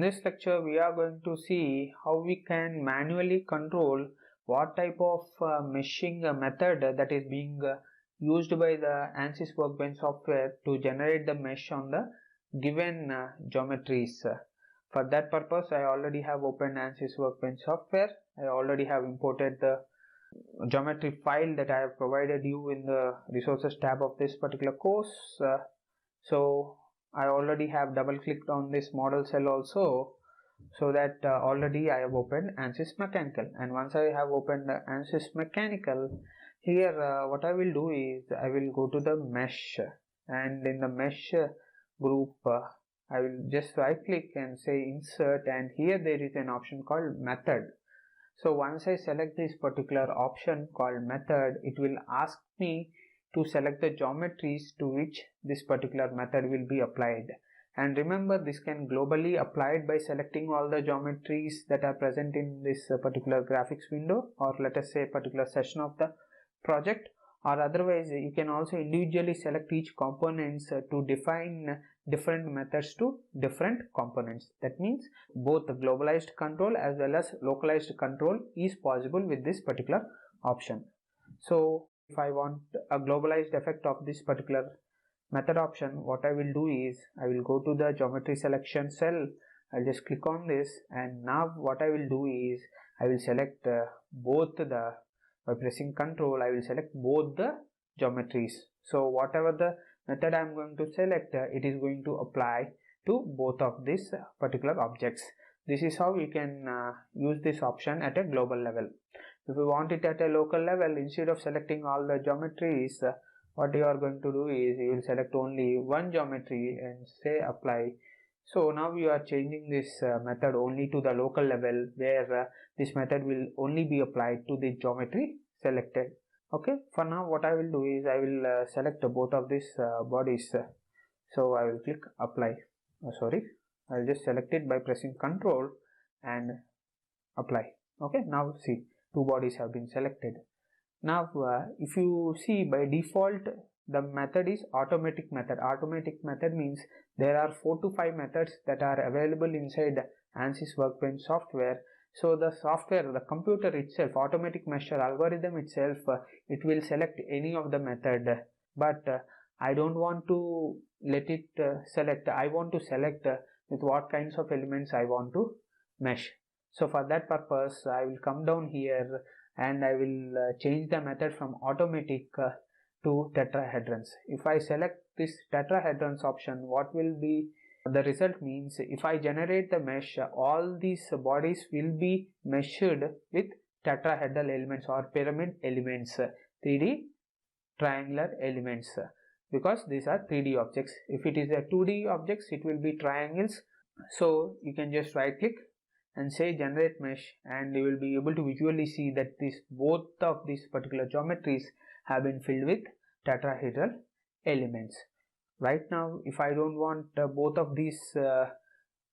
In this lecture, we are going to see how we can manually control what type of meshing method that is being used by the ANSYS Workbench software to generate the mesh on the given geometries. For that purpose, I already have opened ANSYS Workbench software. I already have imported the geometry file that I have provided you in the resources tab of this particular course. So I already have double clicked on this model cell also, so that already I have opened ANSYS Mechanical, and once I have opened ANSYS Mechanical, here what I will do is I will go to the mesh, and in the mesh group I will just right click and say insert, and here there is an option called method. So once I select this particular option called method, it will ask me to select the geometries to which this particular method will be applied. And remember, this can globally applied by selecting all the geometries that are present in this particular graphics window, or let us say particular session of the project, or otherwise you can also individually select each components to define different methods to different components. That means both the globalized control as well as localized control is possible with this particular option. So if I want a globalized effect of this particular method option, what I will do is I will go to the geometry selection cell. I'll just click on this, and now what I will do is I will select both the, by pressing Ctrl, I will select both the geometries. So whatever the method I am going to select, it is going to apply to both of these particular objects. This is how you can use this option at a global level. If you want it at a local level, instead of selecting all the geometries, what you are going to do is you will select only one geometry and say apply. So now you are changing this method only to the local level, where this method will only be applied to the geometry selected. Okay, for now what I will do is I will select both of these bodies. So I will click apply. I will just select it by pressing Ctrl and apply. Okay, now see, two bodies have been selected. Now if you see, by default the method is automatic method. Automatic method means there are 4 to 5 methods that are available inside ANSYS Workbench software. So the software, the computer itself, automatic mesher algorithm itself, it will select any of the method, but I don't want to let it select. I want to select with what kinds of elements I want to mesh. So for that purpose I will come down here and I will change the method from automatic to tetrahedrons. If I select this tetrahedrons option, what will be the result means if I generate the mesh, all these bodies will be meshed with tetrahedral elements or pyramid elements, 3D triangular elements, because these are 3D objects. If it is a 2D objects, it will be triangles. So you can just right click and say generate mesh, and you will be able to visually see that both of these particular geometries have been filled with tetrahedral elements. Right now, if I don't want both of these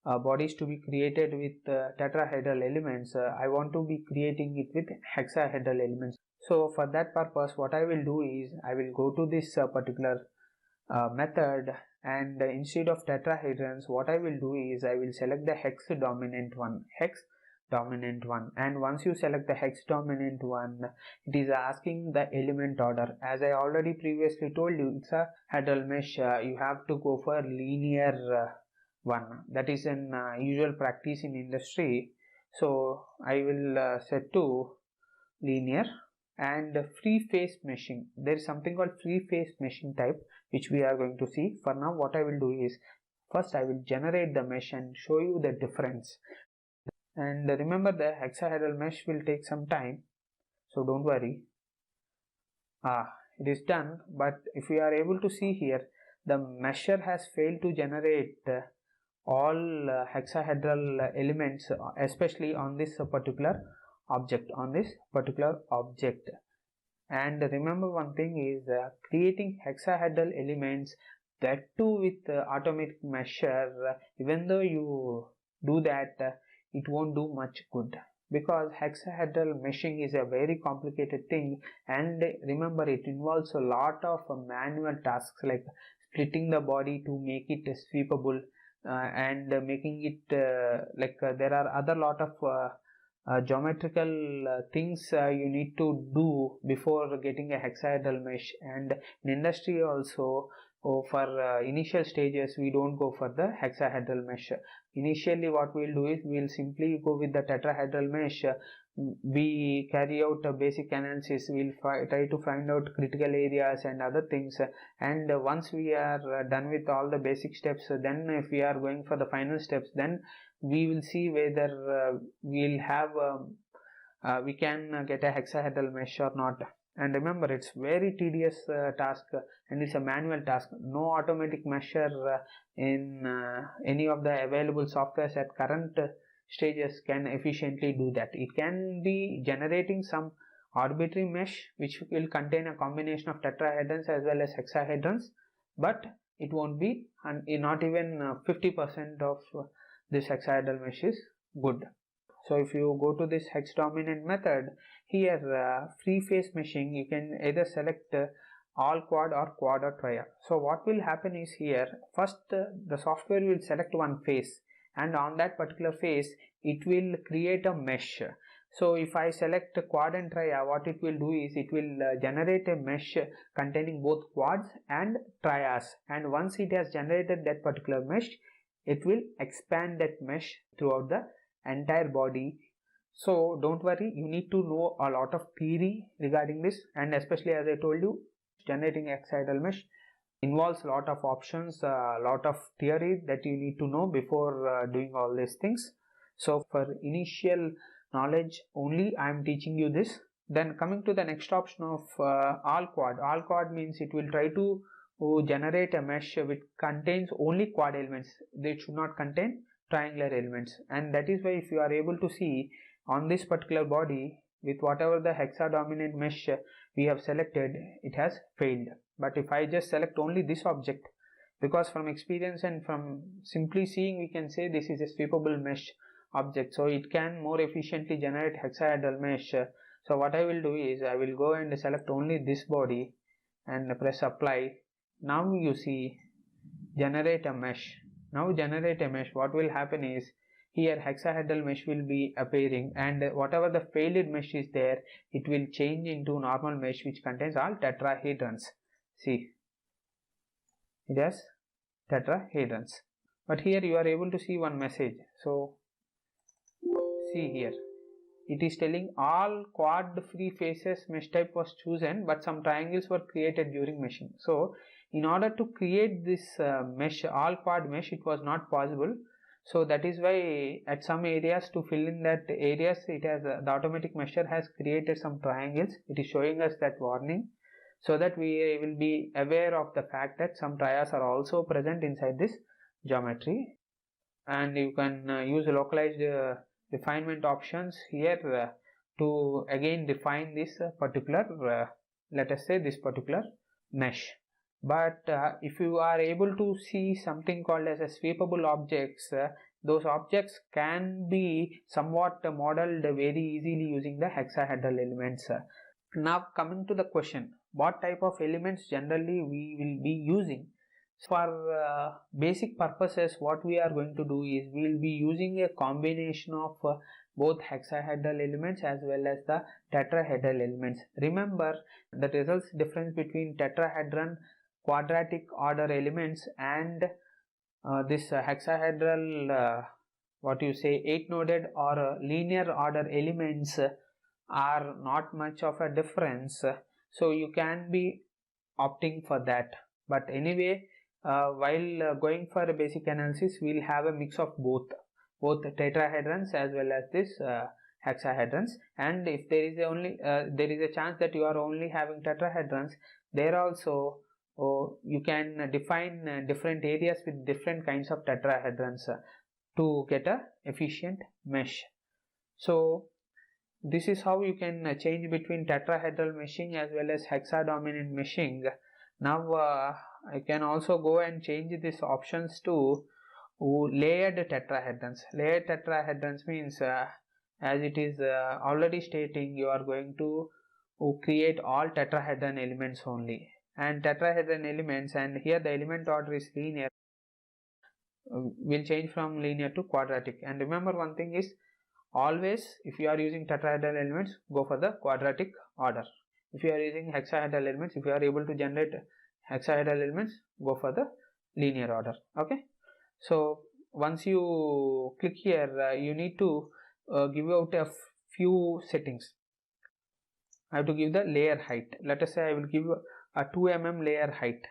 bodies to be created with tetrahedral elements, I want to be creating it with hexahedral elements. So for that purpose, what I will do is I will go to this particular method, and instead of tetrahedrons, what I will do is I will select the hex dominant one, and once you select the hex dominant one, it is asking the element order. As I already previously told you, it's a hexahedral mesh, you have to go for linear one. That is an usual practice in industry. So I will set to linear. And free face meshing, there is something called free face meshing type, which we are going to see. For now, what I will do is first I will generate the mesh and show you the difference. And remember, the hexahedral mesh will take some time, so don't worry. It is done, but if we are able to see here, the mesher has failed to generate all hexahedral elements, especially on this particular object, And remember one thing is creating hexahedral elements, that too with automatic mesher, even though you do that, it won't do much good, because hexahedral meshing is a very complicated thing, and remember, it involves a lot of manual tasks like splitting the body to make it sweepable, and making it there are other lot of geometrical things you need to do before getting a hexahedral mesh. And in industry also, for initial stages we don't go for the hexahedral mesh. Initially what we'll do is we'll simply go with the tetrahedral mesh. We carry out a basic analysis, we'll try to find out critical areas and other things, and once we are done with all the basic steps, then if we are going for the final steps, then we will see whether we'll have we can get a hexahedral mesh or not. And remember, it's very tedious task, and it's a manual task. No automatic mesher in any of the available softwares at current stages can efficiently do that. It can be generating some arbitrary mesh which will contain a combination of tetrahedrons as well as hexahedrons, but it won't be, and not even 50% of this hexahedral mesh is good. So if you go to this hex dominant method, here free face meshing, you can either select all quad or quad or tria. So what will happen is, here first the software will select one face, and on that particular face it will create a mesh. So if I select quad and tria, what it will do is it will generate a mesh containing both quads and trias, and once it has generated that particular mesh, it will expand that mesh throughout the entire body. So don't worry, you need to know a lot of theory regarding this, and especially as I told you, generating hexahedral mesh involves a lot of options, a lot of theory that you need to know before doing all these things. So for initial knowledge only I am teaching you this. Then coming to the next option of all quad. All quad means it will try to generate a mesh which contains only quad elements. They should not contain triangular elements, and that is why if you are able to see on this particular body, with whatever the hexadominant mesh we have selected, it has failed. But if I just select only this object, because from experience and from simply seeing we can say this is a sweepable mesh object, so it can more efficiently generate hexahedral mesh. So what I will do is I will go and select only this body and press apply. Now you see generate a mesh. Now generate a mesh, what will happen is, here hexahedral mesh will be appearing, and whatever the failed mesh is there, it will change into normal mesh which contains all tetrahedrons. See, it has tetrahedrons. But here you are able to see one message. So see here, it is telling all quad free faces mesh type was chosen, but some triangles were created during meshing. So in order to create this mesh, all quad mesh, it was not possible. So that is why at some areas, to fill in that areas, it has the automatic mesher has created some triangles. It is showing us that warning, so that we will be aware of the fact that some trias are also present inside this geometry. And you can use localized refinement options here to again define this particular let us say this particular mesh. But if you are able to see something called as a sweepable objects, those objects can be somewhat modeled very easily using the hexahedral elements. Now coming to the question, what type of elements generally we will be using? For basic purposes, what we are going to do is we will be using a combination of both hexahedral elements as well as the tetrahedral elements. Remember, the results difference between tetrahedron, quadratic order elements, and this hexahedral what you say 8-noded or linear order elements are not much of a difference, so you can be opting for that. But anyway, while going for a basic analysis, we will have a mix of both tetrahedrons as well as this hexahedrons. And if there is there is a chance that you are only having tetrahedrons, there also you can define different areas with different kinds of tetrahedrons to get a efficient mesh. So this is how you can change between tetrahedral meshing as well as hexadominant meshing. Now I can also go and change these options to layered tetrahedrons. Layered tetrahedrons means as it is already stating, you are going to create all tetrahedron elements only, and tetrahedron elements, and here the element order is linear. will change from linear to quadratic. And remember one thing is, always if you are using tetrahedral elements, go for the quadratic order. If you are using hexahedral elements, if you are able to generate hexahedral elements, go for the linear order. Okay, so once you click here, you need to give out a few settings. I have to give the layer height. Let us say I will give a 2 mm layer height.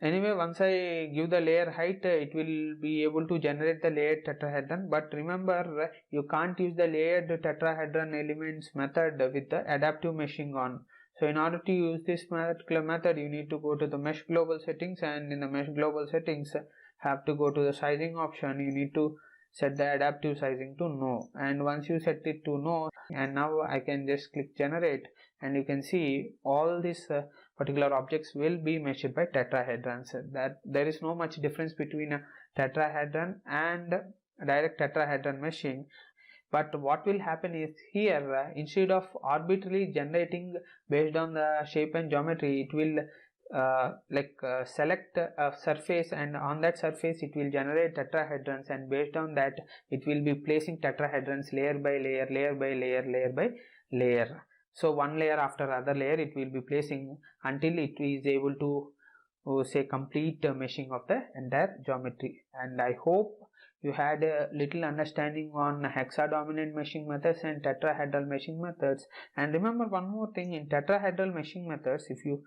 Anyway, once I give the layer height, it will be able to generate the layered tetrahedron. But remember, you can't use the layered tetrahedron elements method with the adaptive meshing on. So in order to use this particular method, you need to go to the mesh global settings, and in the mesh global settings, have to go to the sizing option. You need to set the adaptive sizing to no, and once you set it to no, and now I can just click generate, and you can see all these particular objects will be meshed by tetrahedrons. That there is no much difference between a tetrahedron and direct tetrahedron meshing. But what will happen is, here instead of arbitrarily generating based on the shape and geometry, it will select a surface, and on that surface it will generate tetrahedrons, and based on that it will be placing tetrahedrons layer by layer, layer by layer, layer by layer. So one layer after other layer it will be placing until it is able to say complete meshing of the entire geometry. And I hope you had a little understanding on hexadominant meshing methods and tetrahedral meshing methods. And remember one more thing, in tetrahedral meshing methods, if you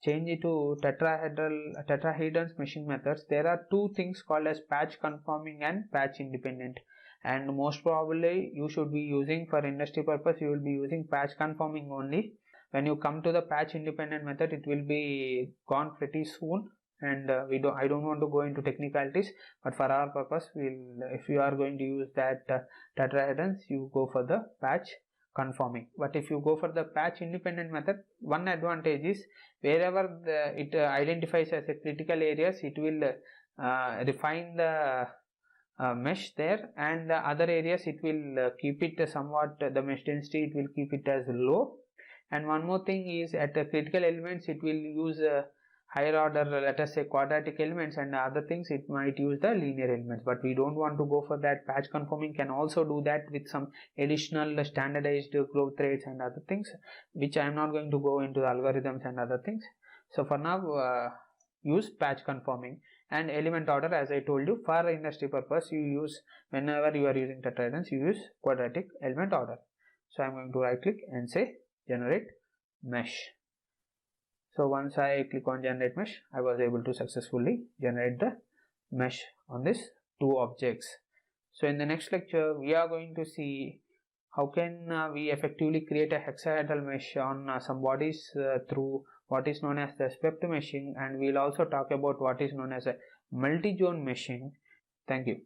change it to tetrahedrons meshing methods, there are two things called as patch conforming and patch independent. And most probably you should be using, for industry purpose, you will be using patch conforming only. When you come to the patch independent method, it will be gone pretty soon, and I don't want to go into technicalities, but for our purpose, if you are going to use that tetrahedrons, you go for the patch conforming. But if you go for the patch independent method, one advantage is, wherever it identifies as a critical areas, it will refine the mesh there, and the other areas it will keep it somewhat, the mesh density it will keep it as low. And one more thing is, at the critical elements it will use higher order, let us say quadratic elements, and other things it might use the linear elements. But we don't want to go for that. Patch conforming can also do that with some additional standardized growth rates and other things, which I am not going to go into the algorithms and other things. So for now, use patch conforming. And element order, as I told you, for industry purpose, you use, whenever you are using tetrahedrons, you use quadratic element order. So I am going to right click and say generate mesh. So once I click on generate mesh, I was able to successfully generate the mesh on these two objects. So in the next lecture, we are going to see how can we effectively create a hexahedral mesh on some bodies through what is known as the swept meshing, and we will also talk about what is known as a multi-zone meshing. Thank you.